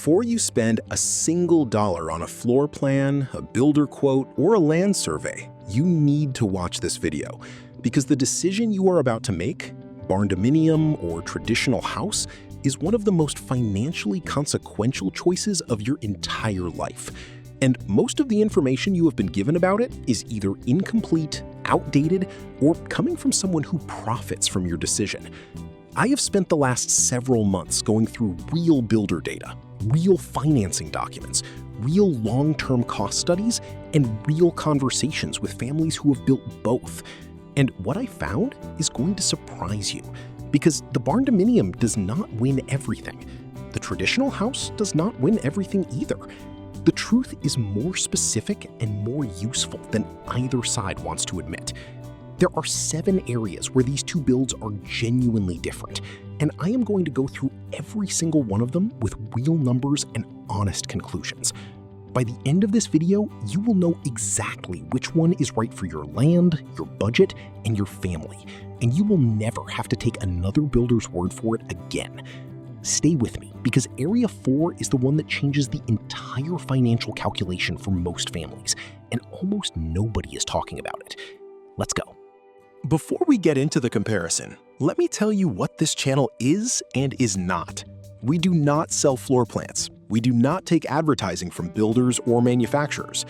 Before you spend a single dollar on a floor plan, a builder quote, or a land survey, you need to watch this video because the decision you are about to make, Barndominium or traditional house, is one of the most financially consequential choices of your entire life. And most of the information you have been given about it is either incomplete, outdated, or coming from someone who profits from your decision. I have spent the last several months going through real builder data, real financing documents, real long-term cost studies, and real conversations with families who have built both. And what I found is going to surprise you, because the Barndominium does not win everything. The traditional house does not win everything either. The truth is more specific and more useful than either side wants to admit. There are 7 areas where these two builds are genuinely different, and I am going to go through every single one of them with real numbers and honest conclusions. By the end of this video, you will know exactly which one is right for your land, your budget, and your family, and you will never have to take another builder's word for it again. Stay with me, because Area 4 is the one that changes the entire financial calculation for most families, and almost nobody is talking about it. Let's go. Before we get into the comparison, let me tell you what this channel is and is not. We do not sell floor plans. We do not take advertising from builders or manufacturers.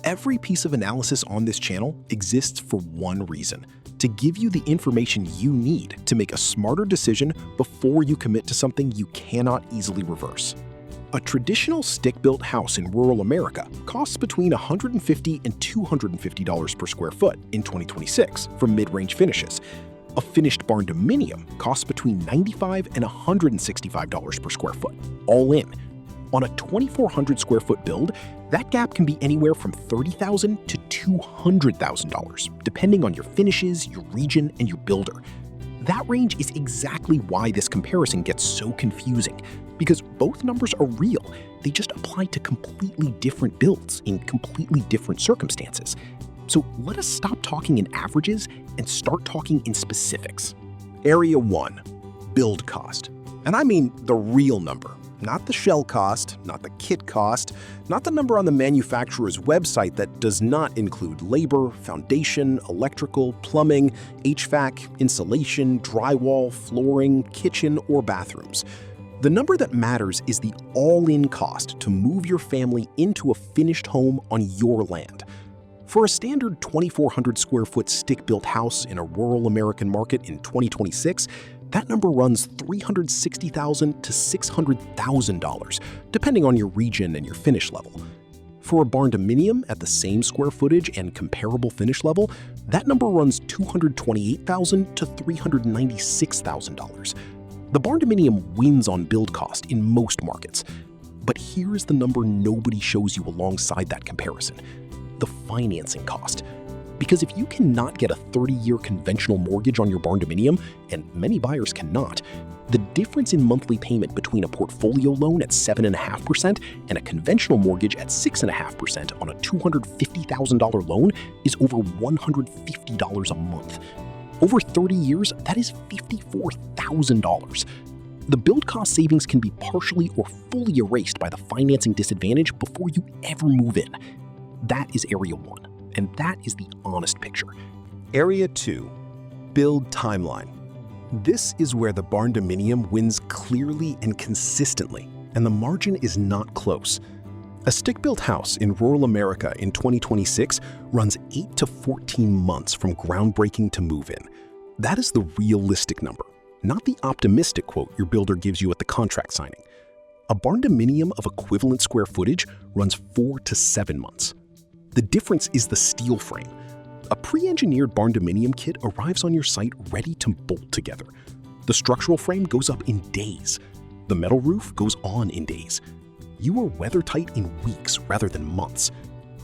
Every piece of analysis on this channel exists for one reason: to give you the information you need to make a smarter decision before you commit to something you cannot easily reverse. A traditional stick-built house in rural America costs between $150 and $250 per square foot in 2026 from mid-range finishes. A finished Barndominium costs between $95 and $165 per square foot, all in. On a 2,400 square foot build, that gap can be anywhere from $30,000 to $200,000, depending on your finishes, your region, and your builder. That range is exactly why this comparison gets so confusing, because both numbers are real. They just apply to completely different builds in completely different circumstances. So let us stop talking in averages and start talking in specifics. Area 1, build cost. And I mean the real number, not the shell cost, not the kit cost, not the number on the manufacturer's website that does not include labor, foundation, electrical, plumbing, HVAC, insulation, drywall, flooring, kitchen, or bathrooms. The number that matters is the all-in cost to move your family into a finished home on your land. For a standard 2,400 square foot stick-built house in a rural American market in 2026, that number runs $360,000 to $600,000, depending on your region and your finish level. For a Barndominium at the same square footage and comparable finish level, that number runs $228,000 to $396,000. The Barndominium wins on build cost in most markets. But here is the number nobody shows you alongside that comparison: the financing cost. Because if you cannot get a 30-year conventional mortgage on your Barndominium, and many buyers cannot, the difference in monthly payment between a portfolio loan at 7.5% and a conventional mortgage at 6.5% on a $250,000 loan is over $150 a month. Over 30 years, that is $54,000. The build cost savings can be partially or fully erased by the financing disadvantage before you ever move in. That is Area 1. And that is the honest picture. Area 2, build timeline. This is where the Barndominium wins clearly and consistently, and the margin is not close. A stick-built house in rural America in 2026 runs 8 to 14 months from groundbreaking to move-in. That is the realistic number, not the optimistic quote your builder gives you at the contract signing. A Barndominium of equivalent square footage runs 4 to 7 months. The difference is the steel frame. A pre-engineered Barndominium kit arrives on your site ready to bolt together. The structural frame goes up in days. The metal roof goes on in days. You are weather-tight in weeks rather than months.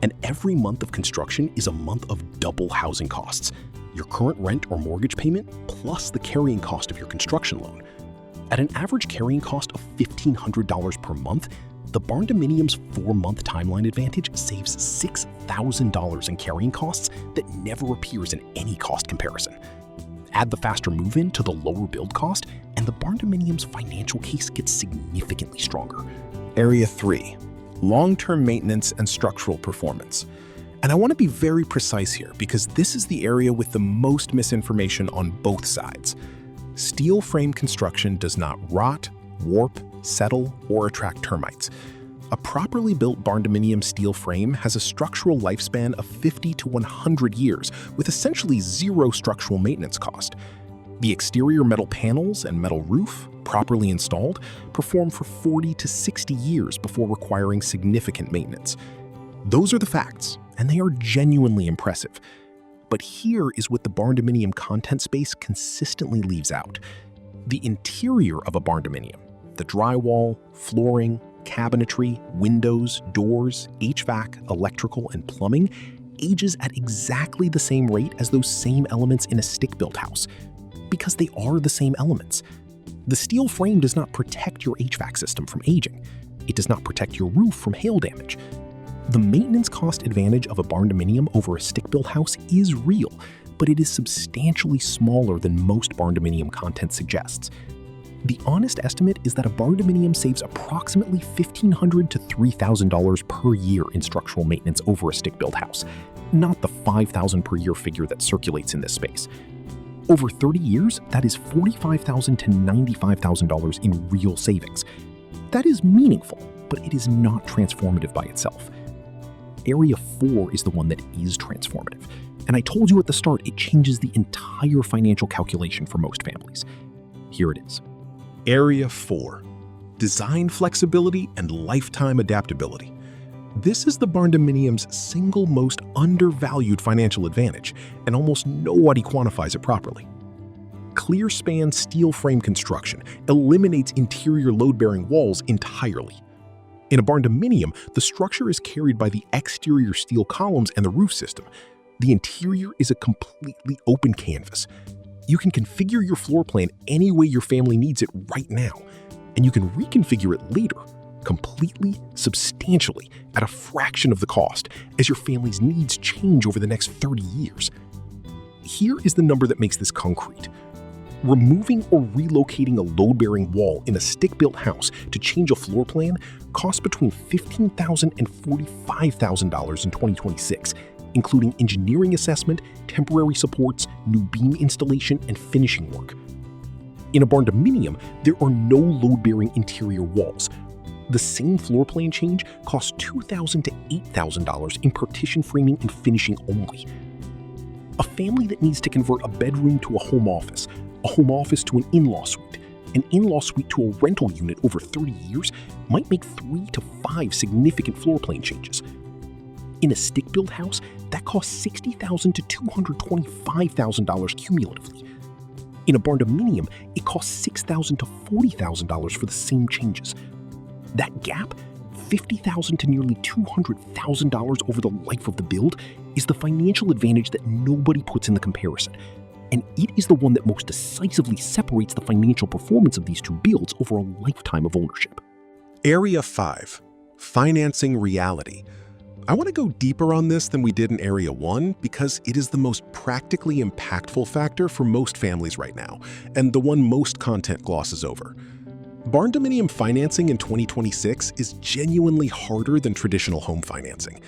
And every month of construction is a month of double housing costs: your current rent or mortgage payment plus the carrying cost of your construction loan. At an average carrying cost of $1,500 per month, the Barndominium's 4-month timeline advantage saves $6,000 in carrying costs that never appears in any cost comparison. Add the faster move-in to the lower build cost, and the Barndominium's financial case gets significantly stronger. Area 3, long-term maintenance and structural performance. And I want to be very precise here because this is the area with the most misinformation on both sides. Steel frame construction does not rot, warp, settle, or attract termites. A properly built Barndominium steel frame has a structural lifespan of 50 to 100 years with essentially zero structural maintenance cost. The exterior metal panels and metal roof, properly installed, perform for 40 to 60 years before requiring significant maintenance. Those are the facts, and they are genuinely impressive. But here is what the Barndominium content space consistently leaves out. The interior of a Barndominium, the drywall, flooring, cabinetry, windows, doors, HVAC, electrical, and plumbing, ages at exactly the same rate as those same elements in a stick-built house, because they are the same elements. The steel frame does not protect your HVAC system from aging. It does not protect your roof from hail damage. The maintenance cost advantage of a Barndominium over a stick-built house is real, but it is substantially smaller than most Barndominium content suggests. The honest estimate is that a Barndominium saves approximately $1,500 to $3,000 per year in structural maintenance over a stick-built house, not the $5,000 per year figure that circulates in this space. Over 30 years, that is $45,000 to $95,000 in real savings. That is meaningful, but it is not transformative by itself. Area 4 is the one that is transformative. And I told you at the start, it changes the entire financial calculation for most families. Here it is. Area 4, design flexibility and lifetime adaptability. This is the Barndominium's single most undervalued financial advantage, and almost nobody quantifies it properly. Clear span steel frame construction eliminates interior load-bearing walls entirely. In a Barndominium, the structure is carried by the exterior steel columns and the roof system. The interior is a completely open canvas. You can configure your floor plan any way your family needs it right now, and you can reconfigure it later, completely, substantially, at a fraction of the cost as your family's needs change over the next 30 years. Here is the number that makes this concrete. Removing or relocating a load-bearing wall in a stick-built house to change a floor plan costs between $15,000 and $45,000 in 2026, including engineering assessment, temporary supports, new beam installation, and finishing work. In a Barndominium, there are no load-bearing interior walls. The same floor plan change costs $2,000 to $8,000 in partition framing and finishing only. A family that needs to convert a bedroom to a home office to an in-law suite, an in-law suite to a rental unit over 30 years might make 3 to 5 significant floor plan changes. In a stick-built house, that costs $60,000 to $225,000 cumulatively. In a Barndominium, it costs $6,000 to $40,000 for the same changes. That gap, $50,000 to nearly $200,000 over the life of the build, is the financial advantage that nobody puts in the comparison. And it is the one that most decisively separates the financial performance of these two builds over a lifetime of ownership. Area 5, financing reality. I want to go deeper on this than we did in Area 1 because it is the most practically impactful factor for most families right now, and the one most content glosses over. Barndominium financing in 2026 is genuinely harder than traditional home financing.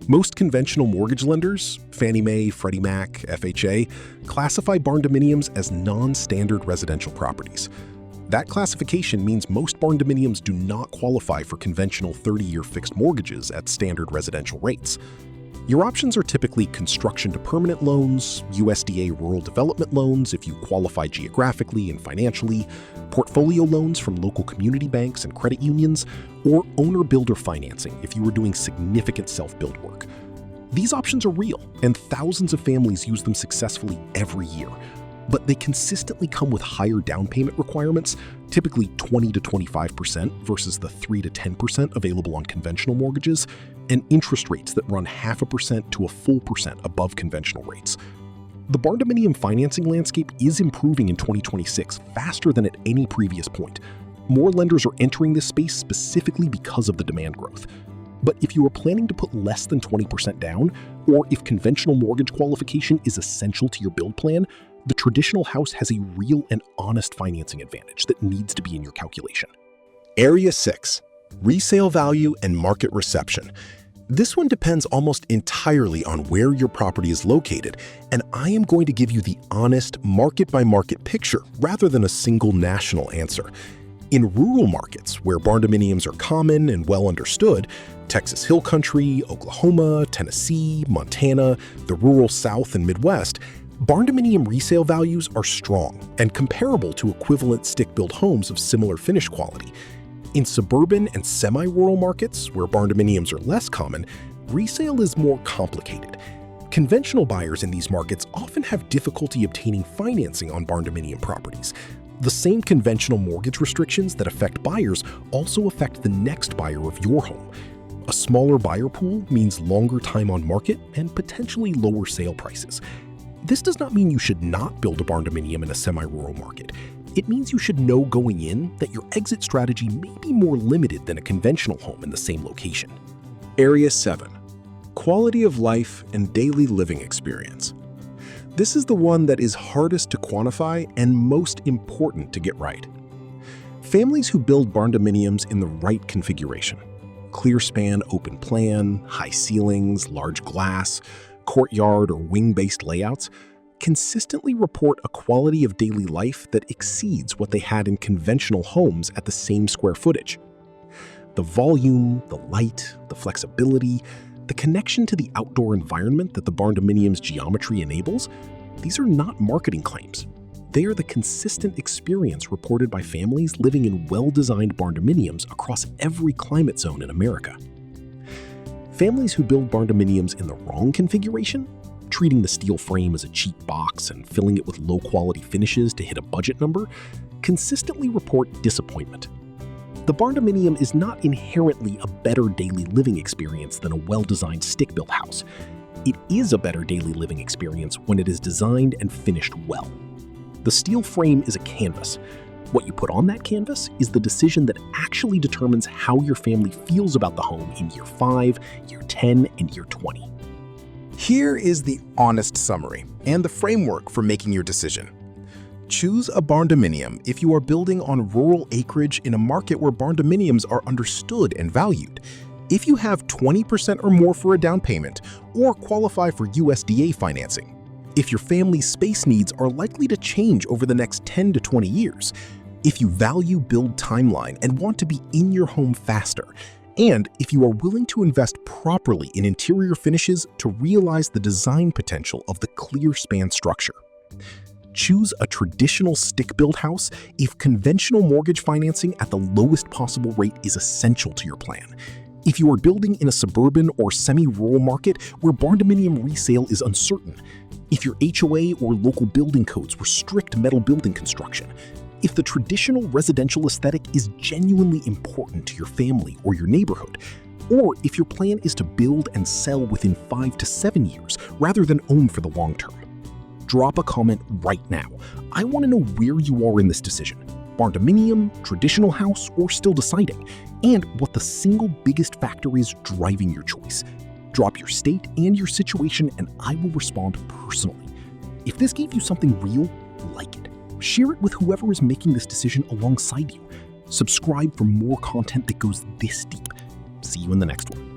Most conventional mortgage lenders, Fannie Mae, Freddie Mac, FHA, classify Barndominiums as non-standard residential properties. That classification means most Barndominiums do not qualify for conventional 30-year fixed mortgages at standard residential rates. Your options are typically construction to permanent loans, USDA rural development loans if you qualify geographically and financially, portfolio loans from local community banks and credit unions, or owner-builder financing if you are doing significant self-build work. These options are real, and thousands of families use them successfully every year. But they consistently come with higher down payment requirements, typically 20 to 25% versus the 3 to 10% available on conventional mortgages, and interest rates that run 0.5% to a full percent above conventional rates. The Barndominium financing landscape is improving in 2026 faster than at any previous point. More lenders are entering this space specifically because of the demand growth. But if you are planning to put less than 20% down, or if conventional mortgage qualification is essential to your build plan, the traditional house has a real and honest financing advantage that needs to be in your calculation. Area 6, Resale value and market reception. This one depends almost entirely on where your property is located, and I am going to give you the honest market-by-market picture rather than a single national answer. In rural markets, where barndominiums are common and well understood, Texas Hill Country, Oklahoma, Tennessee, Montana, the rural South and Midwest, barndominium resale values are strong and comparable to equivalent stick-built homes of similar finish quality. In suburban and semi-rural markets, where barndominiums are less common, resale is more complicated. Conventional buyers in these markets often have difficulty obtaining financing on barndominium properties. The same conventional mortgage restrictions that affect buyers also affect the next buyer of your home. A smaller buyer pool means longer time on market and potentially lower sale prices. This does not mean you should not build a barndominium in a semi-rural market. It means you should know going in that your exit strategy may be more limited than a conventional home in the same location. Area 7. Quality of life and daily living experience. This is the one that is hardest to quantify and most important to get right. Families who build barndominiums in the right configuration, clear span open plan, high ceilings, large glass, courtyard or wing-based layouts, consistently report a quality of daily life that exceeds what they had in conventional homes at the same square footage. The volume, the light, the flexibility, the connection to the outdoor environment that the barndominium's geometry enables, these are not marketing claims. They are the consistent experience reported by families living in well-designed barndominiums across every climate zone in America. Families who build barndominiums in the wrong configuration, treating the steel frame as a cheap box and filling it with low-quality finishes to hit a budget number, consistently report disappointment. The barndominium is not inherently a better daily living experience than a well-designed stick-built house. It is a better daily living experience when it is designed and finished well. The steel frame is a canvas. What you put on that canvas is the decision that actually determines how your family feels about the home in year 5, year 10, and year 20. Here is the honest summary and the framework for making your decision. Choose a barndominium if you are building on rural acreage in a market where barndominiums are understood and valued. If you have 20% or more for a down payment or qualify for USDA financing. If your family's space needs are likely to change over the next 10 to 20 years. If you value build timeline and want to be in your home faster. And if you are willing to invest properly in interior finishes to realize the design potential of the clear span structure. Choose a traditional stick-built house if conventional mortgage financing at the lowest possible rate is essential to your plan. If you are building in a suburban or semi-rural market where barndominium resale is uncertain. If your HOA or local building codes restrict metal building construction. If the traditional residential aesthetic is genuinely important to your family or your neighborhood, or if your plan is to build and sell within 5 to 7 years rather than own for the long term. Drop a comment right now. I want to know where you are in this decision. Barndominium, traditional house, or still deciding, and what the single biggest factor is driving your choice. Drop your state and your situation and I will respond personally. If this gave you something real, like it. Share it with whoever is making this decision alongside you. Subscribe for more content that goes this deep. See you in the next one.